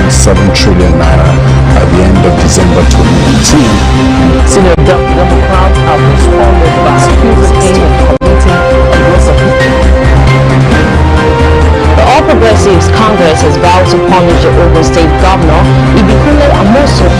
trillion naira at the end of December 2019. Senior Democrats have responded by accusing him of committing a gross offense. The All Progressives Congress has vowed to punish the Ogun State Governor Ibikunle Amosun.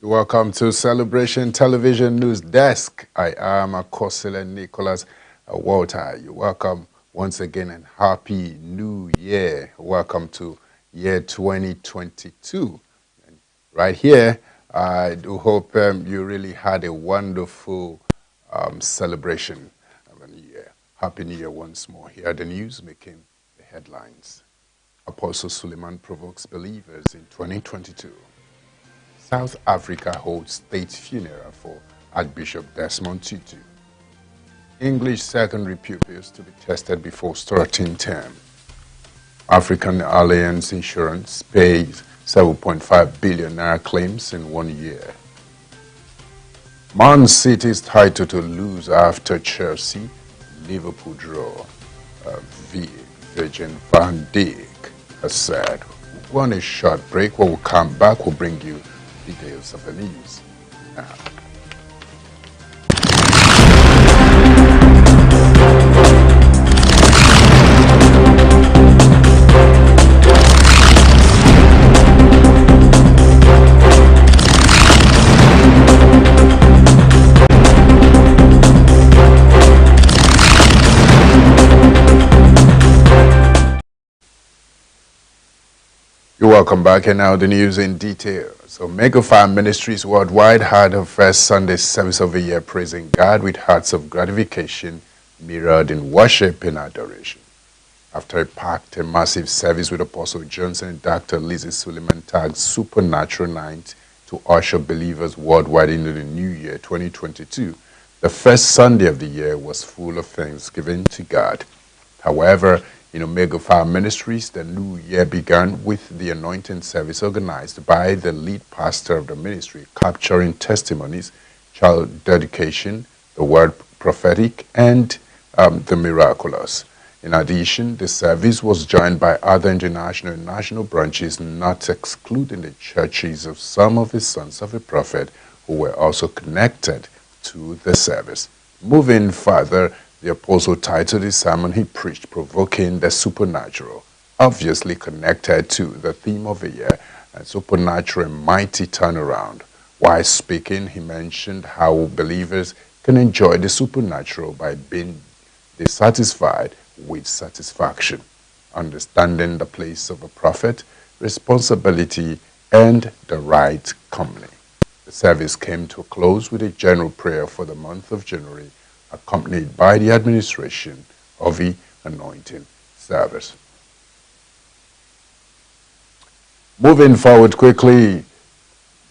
Welcome to Celebration Television News Desk. I am Akosile Nicholas Walter. You're welcome once again and Happy New Year. Welcome to year 2022. And right here, I do hope you really had a wonderful celebration of a new year. Happy New Year once more. Here are the news making the headlines. Apostle Suleiman provokes believers in 2022. South Africa holds state funeral for Archbishop Desmond Tutu. English secondary pupils to be tested before starting term. African Alliance Insurance pays 7.5 billion naira claims in 1 year. Man City's title to lose after Chelsea, Liverpool draw. Virgin van Dijk has said. We're on a short break. When we come back, we'll bring you details of the news now. You're welcome back, and now the news in detail. So Mega Fire Ministries worldwide had her first Sunday service of the year praising God with hearts of gratification mirrored in worship and adoration. After a packed and massive service with Apostle Johnson and Dr. Lizzie Suleiman tagged Supernatural Night to usher believers worldwide into the new year 2022, the first Sunday of the year was full of thanksgiving to God. However, in Omega Fire Ministries, the new year began with the anointing service organized by the lead pastor of the ministry, capturing testimonies, child dedication, the word prophetic, and the miraculous. In addition, the service was joined by other international and national branches, not excluding the churches of some of the sons of the prophet who were also connected to the service. Moving further, the apostle titled his sermon he preached, Provoking the Supernatural, obviously connected to the theme of the year, a supernatural and mighty turnaround. While speaking, he mentioned how believers can enjoy the supernatural by being dissatisfied with satisfaction, understanding the place of a prophet, responsibility, and the right company. The service came to a close with a general prayer for the month of January, accompanied by the administration of the anointing service. Moving forward quickly,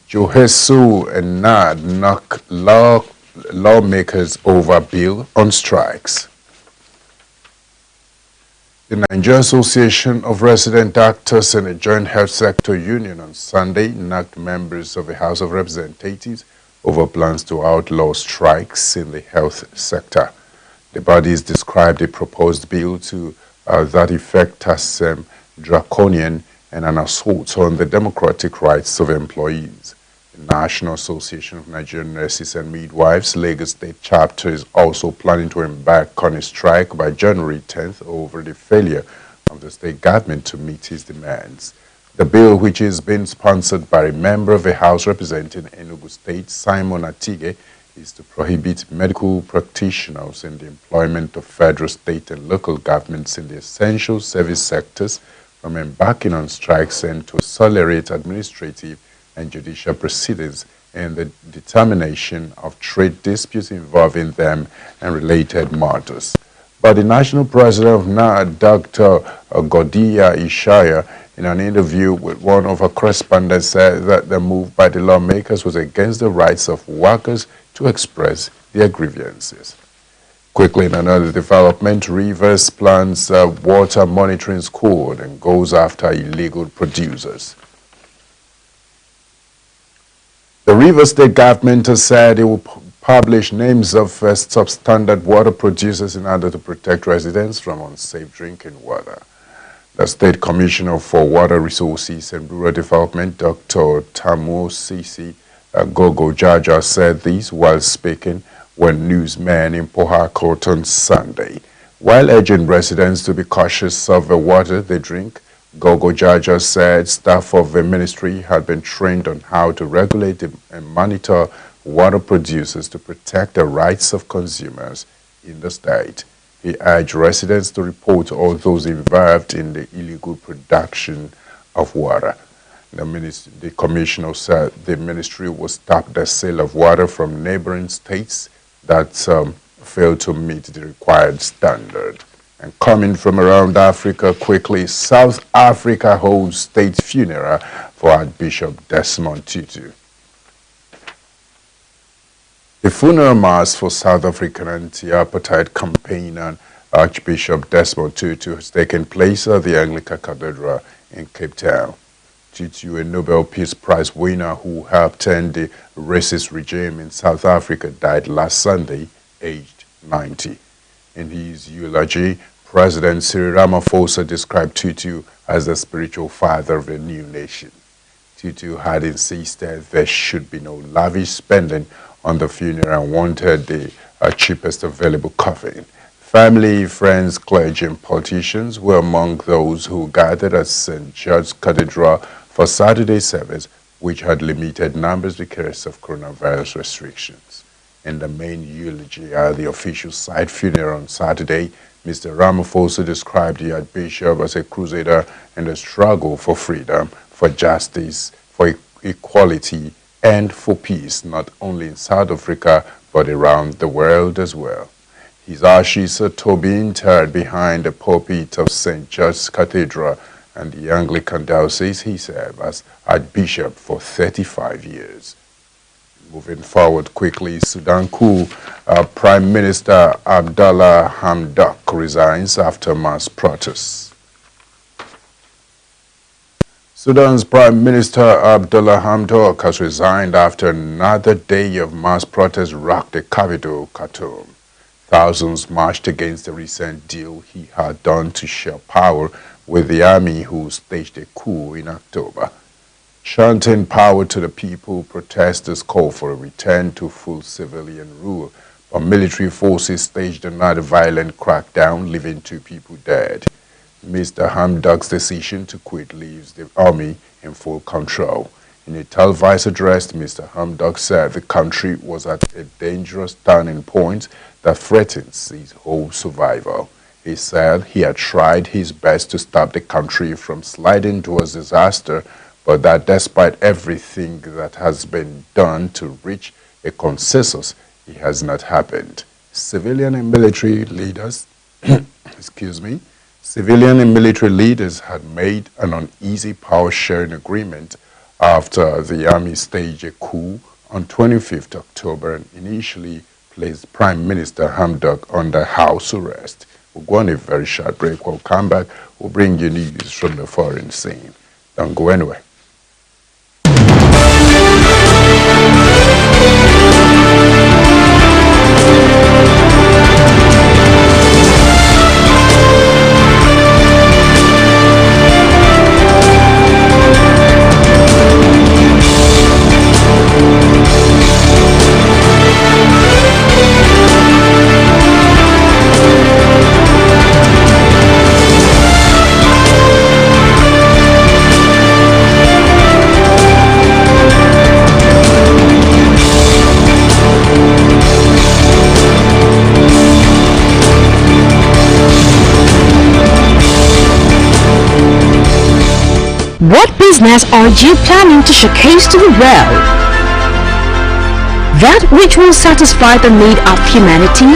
Johesu and NAD knock lawmakers over bill on strikes. The Nigeria Association of Resident Doctors and the Joint Health Sector Union on Sunday knocked members of the House of Representatives over plans to outlaw strikes in the health sector. The bodies described the proposed bill to that effect as draconian and an assault on the democratic rights of employees. The National Association of Nigerian Nurses and Midwives, Lagos State Chapter, is also planning to embark on a strike by January 10th over the failure of the state government to meet its demands. The bill, which is being sponsored by a member of the House representing Enugu State, Simon Atige, is to prohibit medical practitioners in the employment of federal, state, and local governments in the essential service sectors from embarking on strikes and to accelerate administrative and judicial proceedings in the determination of trade disputes involving them and related matters. But the national president of NAD, Dr. Godiya Ishaya, in an interview with one of our correspondents, said that the move by the lawmakers was against the rights of workers to express their grievances. Quickly, in another development, Rivers plans a water monitoring squad and goes after illegal producers. The Rivers State government has said it will publish names of substandard water producers in order to protect residents from unsafe drinking water. The State Commissioner for Water Resources and Rural Development, Dr. Tamu Sisi Gogo Jaja, said this while speaking when newsmen in Port Harcourt on Sunday. While urging residents to be cautious of the water they drink, Gogo Jaja said staff of the ministry had been trained on how to regulate and monitor water producers to protect the rights of consumers in the state. He urged residents to report all those involved in the illegal production of water. The commissioner said the ministry will stop the sale of water from neighboring states that failed to meet the required standard. And coming from around Africa quickly, South Africa holds state funeral for Archbishop Desmond Tutu. The funeral mass for South African anti-apartheid campaigner Archbishop Desmond Tutu has taken place at the Anglican Cathedral in Cape Town. Tutu, a Nobel Peace Prize winner who helped end the racist regime in South Africa, died last Sunday, aged 90. In his eulogy, President Cyril Ramaphosa described Tutu as the spiritual father of a new nation. Tutu had insisted there should be no lavish spending on the funeral and wanted the cheapest available coffin. Family, friends, clergy, and politicians were among those who gathered at St. George's Cathedral for Saturday's service, which had limited numbers because of coronavirus restrictions. In the main eulogy at the official site funeral on Saturday, Mr. Ramaphosa described the Archbishop as a crusader in the struggle for freedom, for justice, for equality, and for peace, not only in South Africa, but around the world as well. His ashes are to be interred behind the pulpit of St. George's Cathedral and the Anglican Diocese he served as Archbishop for 35 years. Moving forward quickly, Sudan coup, Prime Minister Abdallah Hamdok resigns after mass protests. Sudan's Prime Minister Abdallah Hamdok has resigned after another day of mass protests rocked the capital, Khartoum. Thousands marched against the recent deal he had done to share power with the army who staged a coup in October. Chanting power to the people, protesters called for a return to full civilian rule, but military forces staged another violent crackdown, leaving 2 people dead. Mr. Hamdok's decision to quit leaves the army in full control. In a televised address, Mr. Hamdok said the country was at a dangerous turning point that threatens his whole survival. He said he had tried his best to stop the country from sliding towards disaster, but that despite everything that has been done to reach a consensus, it has not happened. Civilian and military leaders, civilian and military leaders had made an uneasy power-sharing agreement after the army staged a coup on 25th October and initially placed Prime Minister Hamdok under house arrest. We'll go on a very short break. We'll come back. We'll bring you news from the foreign scene. Don't go anywhere. What business are you planning to showcase to the world? That which will satisfy the need of humanity?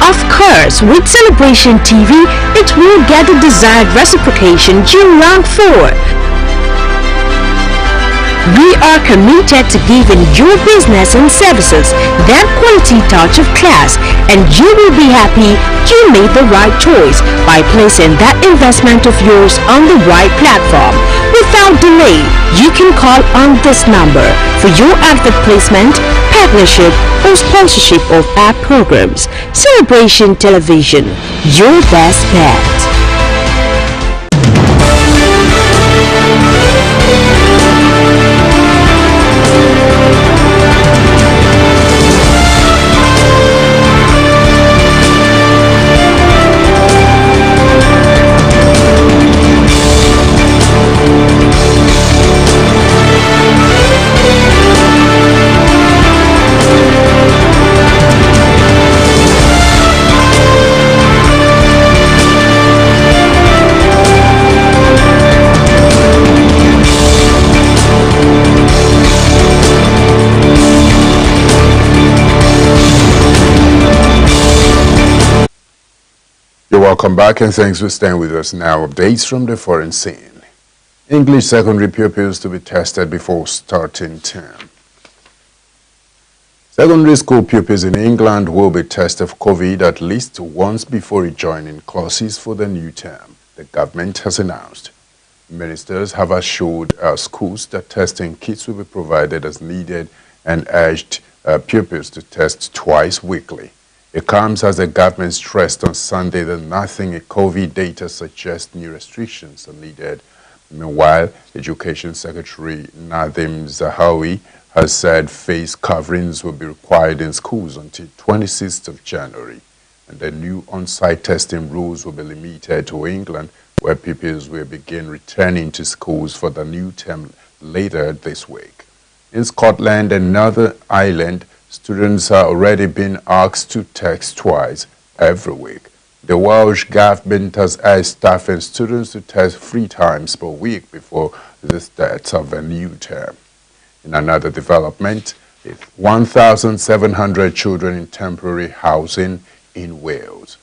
Of course, with Celebration TV, it will get the desired reciprocation you long for. We are committed to giving your business and services that quality touch of class, and you will be happy you made the right choice by placing that investment of yours on the right platform. Without delay, you can call on this number for your advert placement, partnership, or sponsorship of our programs. Celebration Television, your best bet. Welcome back and thanks for staying with us now. Updates from the foreign scene. English secondary pupils to be tested before starting term. Secondary school pupils in England will be tested for COVID at least once before rejoining classes for the new term, the government has announced. Ministers have assured schools that testing kits will be provided as needed and urged pupils to test twice weekly. It comes as the government stressed on Sunday that nothing in COVID data suggests new restrictions are needed. Meanwhile, Education Secretary Nadim Zahawi has said face coverings will be required in schools until 26th of January. And the new on-site testing rules will be limited to England, where pupils will begin returning to schools for the new term later this week. In Scotland and Northern Ireland, students are already being asked to test twice every week. The Welsh government has urged staff and students to test 3 times per week before the start of a new term. In another development, 1,700 children in temporary housing in Wales.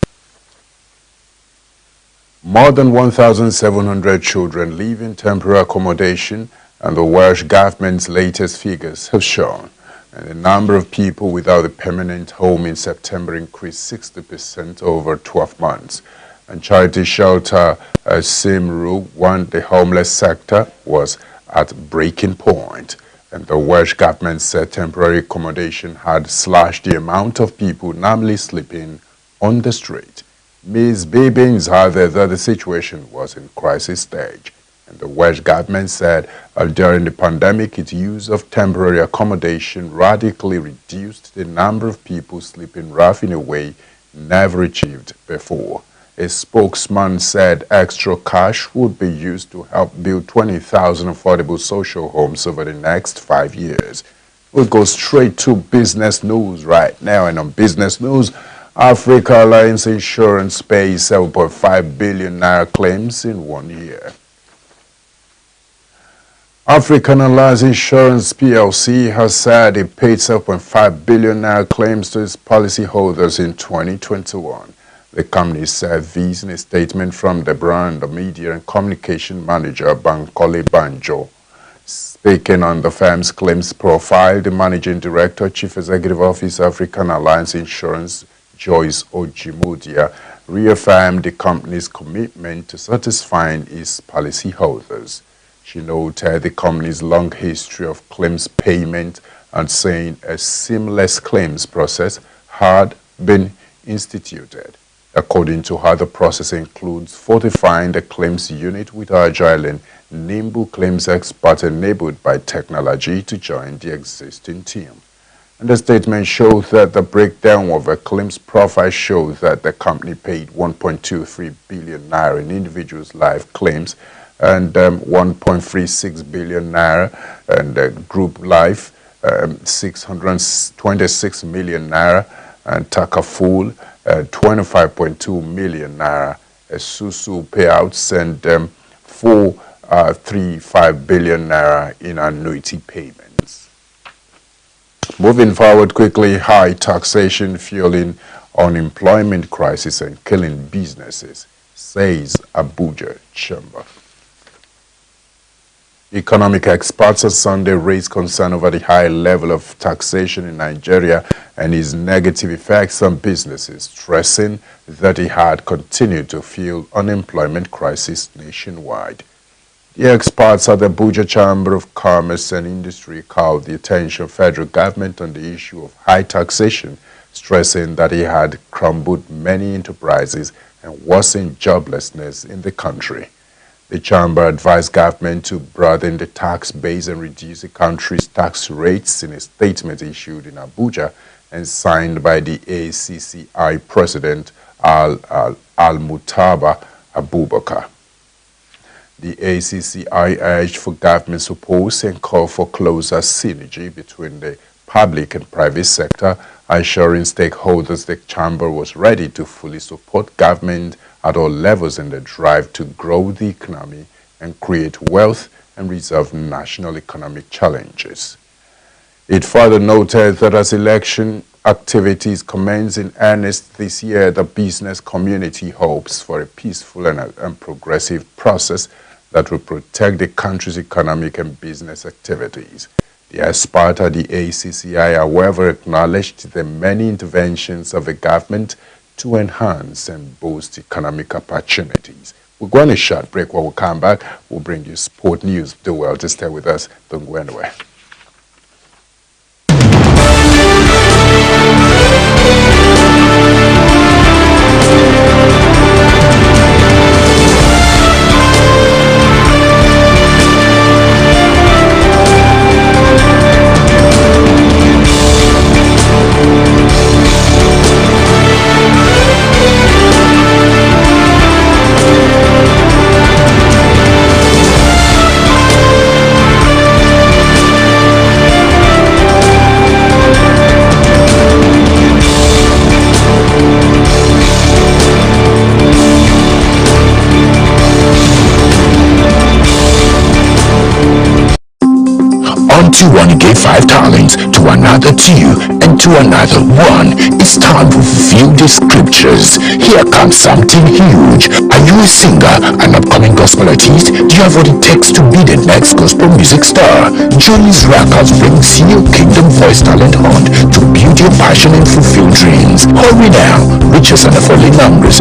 More than 1,700 children live in temporary accommodation, and the Welsh government's latest figures have shown. And the number of people without a permanent home in September increased 60% over 12 months. And charity shelter Simru, the homeless sector, was at breaking point. And the Welsh government said temporary accommodation had slashed the amount of people normally sleeping on the street. Ms. Bibbins added that the situation was in crisis stage. And the Welsh government said during the pandemic, its use of temporary accommodation radically reduced the number of people sleeping rough in a way never achieved before. A spokesman said extra cash would be used to help build 20,000 affordable social homes over the next 5 years. We'll go straight to business news right now. And on business news, Africa Alliance Insurance pays 7.5 billion naira claims in 1 year. African Alliance Insurance PLC has said it paid 7.5 billion naira claims to its policyholders in 2021. The company said this in a statement from the brand media and communication manager Bankole Banjo. Speaking on the firm's claims profile, the managing director, Chief Executive Officer, African Alliance Insurance, Joyce Ojimudia, reaffirmed the company's commitment to satisfying its policyholders. She noted the company's long history of claims payment and saying a seamless claims process had been instituted. According to her, the process includes fortifying the claims unit with agile and nimble claims experts enabled by technology to join the existing team. And the statement shows that the breakdown of a claims profile shows that the company paid 1.23 billion naira in individuals' life claims and 1.36 billion naira, and group life 626 million naira, and Takaful 25.2 million naira, Susu payouts, and 435 billion naira in annuity payments. Moving forward quickly, high taxation fueling unemployment crisis and killing businesses, says Abuja Chamber. Economic experts on Sunday raised concern over the high level of taxation in Nigeria and its negative effects on businesses, stressing that it had continued to fuel unemployment crisis nationwide. The experts at the Abuja Chamber of Commerce and Industry called the attention of federal government on the issue of high taxation, stressing that it had crumbled many enterprises and worsened joblessness in the country. The chamber advised government to broaden the tax base and reduce the country's tax rates in a statement issued in Abuja and signed by the ACCI President Al-Mutaba Abubakar. The ACCI urged for government support and called for closer synergy between the public and private sector, assuring stakeholders the chamber was ready to fully support government at all levels in the drive to grow the economy and create wealth and resolve national economic challenges. It further noted that as election activities commence in earnest this year, the business community hopes for a peaceful and progressive process that will protect the country's economic and business activities. The expert at the ACCI, however, acknowledged the many interventions of the government to enhance and boost economic opportunities. We're going to a short break. When we come back, we'll bring you sport news. Do well to stay with us. Don't go anywhere. To one gave 5 talents, to another 2, and to another 1. It's time to fulfill the scriptures. Here comes something huge. Are you a singer, an upcoming gospel artist? Do you have what it takes to be the next gospel music star? JOLIZ Records brings you Kingdom Voice Talent Hunt to build your passion and fulfill dreams. Hurry now, reach us on the following numbers,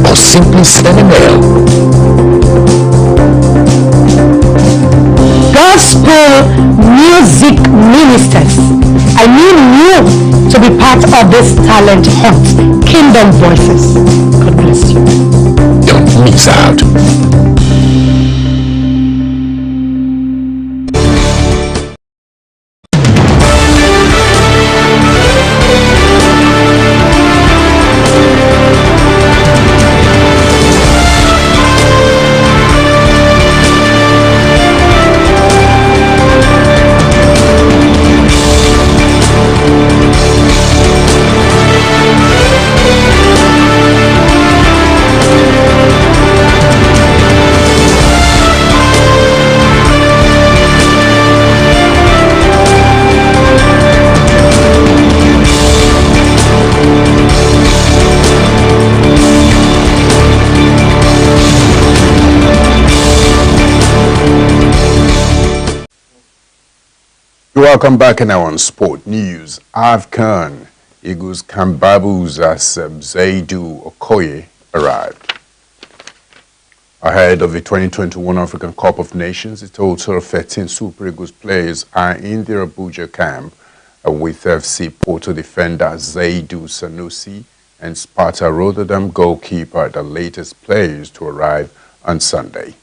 or simply send a mail. Gospel music ministers. I need you to be part of this talent hunt. Kingdom Voices. God bless you. Don't miss out. Welcome back now on Sport News. AFCON Eagles Cambabu's as Zaidu Okoye arrived. Ahead of the 2021 African Cup of Nations, a total of 13 Super Eagles players are in their Abuja camp with FC Porto defender Zaidu Sanusi and Sparta Rotterdam goalkeeper, the latest players to arrive on Sunday.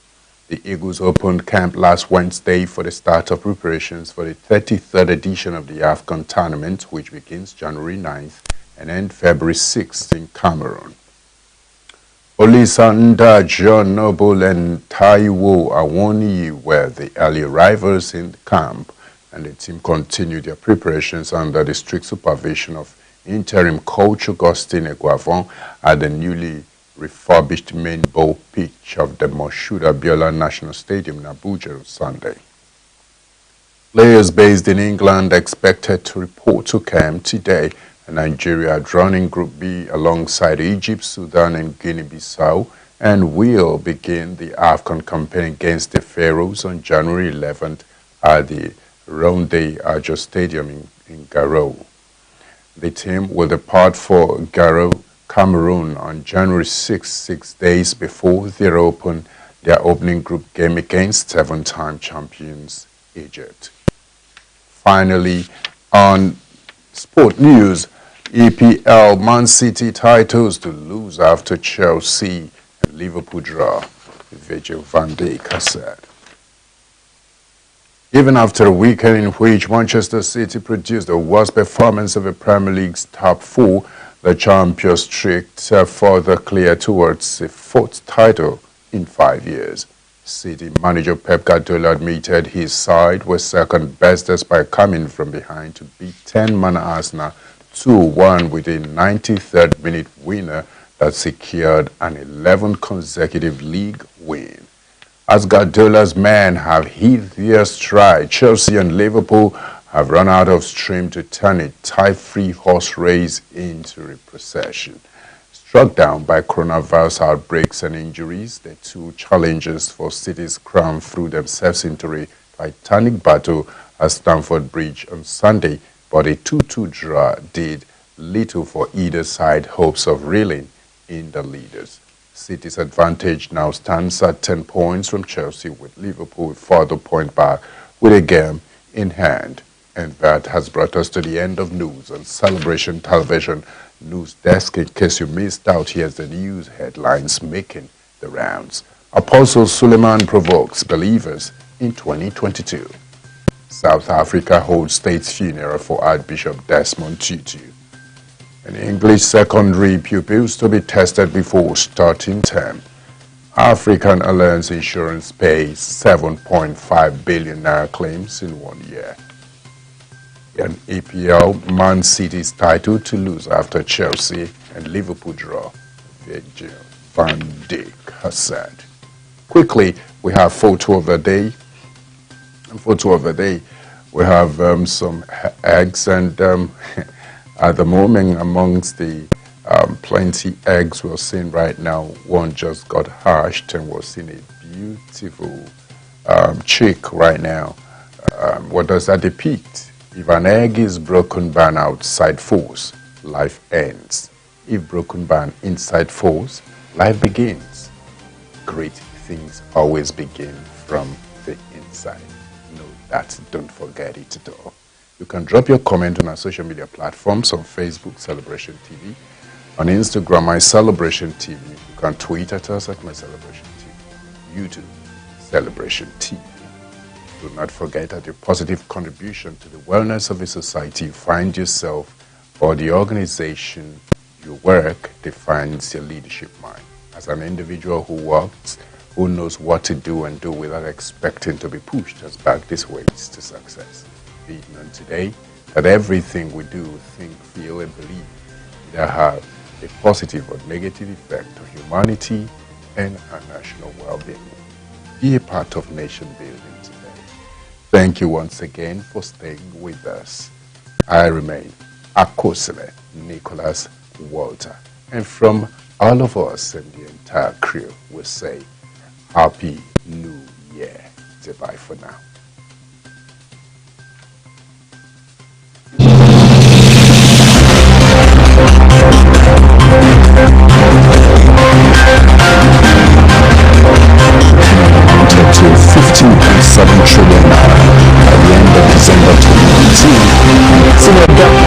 The Eagles opened camp last Wednesday for the start of preparations for the 33rd edition of the AFCON tournament, which begins January 9th and ends February 6th in Cameroon. Olisanda, John Noble, and Taiwo Awoniyi were the early arrivals in the camp, and the team continued their preparations under the strict supervision of interim coach Augustine Eguavon at the newly refurbished main bowl pitch of the Moshood Abiola National Stadium in Abuja on Sunday. Players based in England expected to report to camp today, and Nigeria drawn in Group B alongside Egypt, Sudan, and Guinea-Bissau and will begin the AFCON campaign against the Pharaohs on January 11th at the Ronde Ajo Stadium in Garo. The team will depart for Garo, Cameroon on January 6 days before they open their opening group game against seven-time champions Egypt. Finally, on sport news, EPL Man City titles to lose after Chelsea and Liverpool draw, Virgil van Dijk has said. Even after a weekend in which Manchester City produced the worst performance of the Premier League's top four, the champions streaked further clear towards a fourth title in 5 years. City manager Pep Guardiola admitted his side was second best despite coming from behind to beat 10-man Arsenal 2-1 with a 93rd minute winner that secured an 11th consecutive league win. As Guardiola's men have hit their stride, Chelsea and Liverpool have run out of steam to turn a tie-free horse race into a procession. Struck down by coronavirus outbreaks and injuries, the two challengers for City's crown threw themselves into a titanic battle at Stamford Bridge on Sunday, but a 2-2 draw did little for either side hopes of reeling in the leaders. City's advantage now stands at 10 points from Chelsea, with Liverpool a further point back with a game in hand. And that has brought us to the end of news on Celebration Television News Desk. In case you missed out, here's the news headlines making the rounds. Apostle Suleiman provokes believers in 2022. South Africa holds state funeral for Archbishop Desmond Tutu. And English secondary pupils to be tested before starting term. African Alliance Insurance pays 7.5 billion naira claims in 1 year. And EPL, Man City's title to lose after Chelsea and Liverpool draw, Virgil van Dijk has said. Quickly, we have photo of the day. We have some eggs, and at the moment, amongst the plenty eggs we're seeing right now, one just got hatched, and we're seeing a beautiful chick right now. What does that depict? If an egg is broken by an outside force, life ends. If broken by an inside force, life begins. Great things always begin from the inside. Know that, don't forget it at all. You can drop your comment on our social media platforms: on Facebook, Celebration TV; on Instagram, My Celebration TV. You can tweet at us at My Celebration TV. YouTube, Celebration TV. Do not forget that your positive contribution to the wellness of a society you find yourself, or the organization you work, defines your leadership mind. As an individual who works, who knows what to do and do without expecting to be pushed, has backed his ways to success. Be it known today that everything we do, think, feel, and believe either have a positive or negative effect on humanity and our national well-being. Be a part of nation building today. Thank you once again for staying with us. I remain Akosele Nicholas Walter, and from all of us and the entire crew, we say Happy New Year. Goodbye for now. To 15.7 trillion naira by the end of December 2019.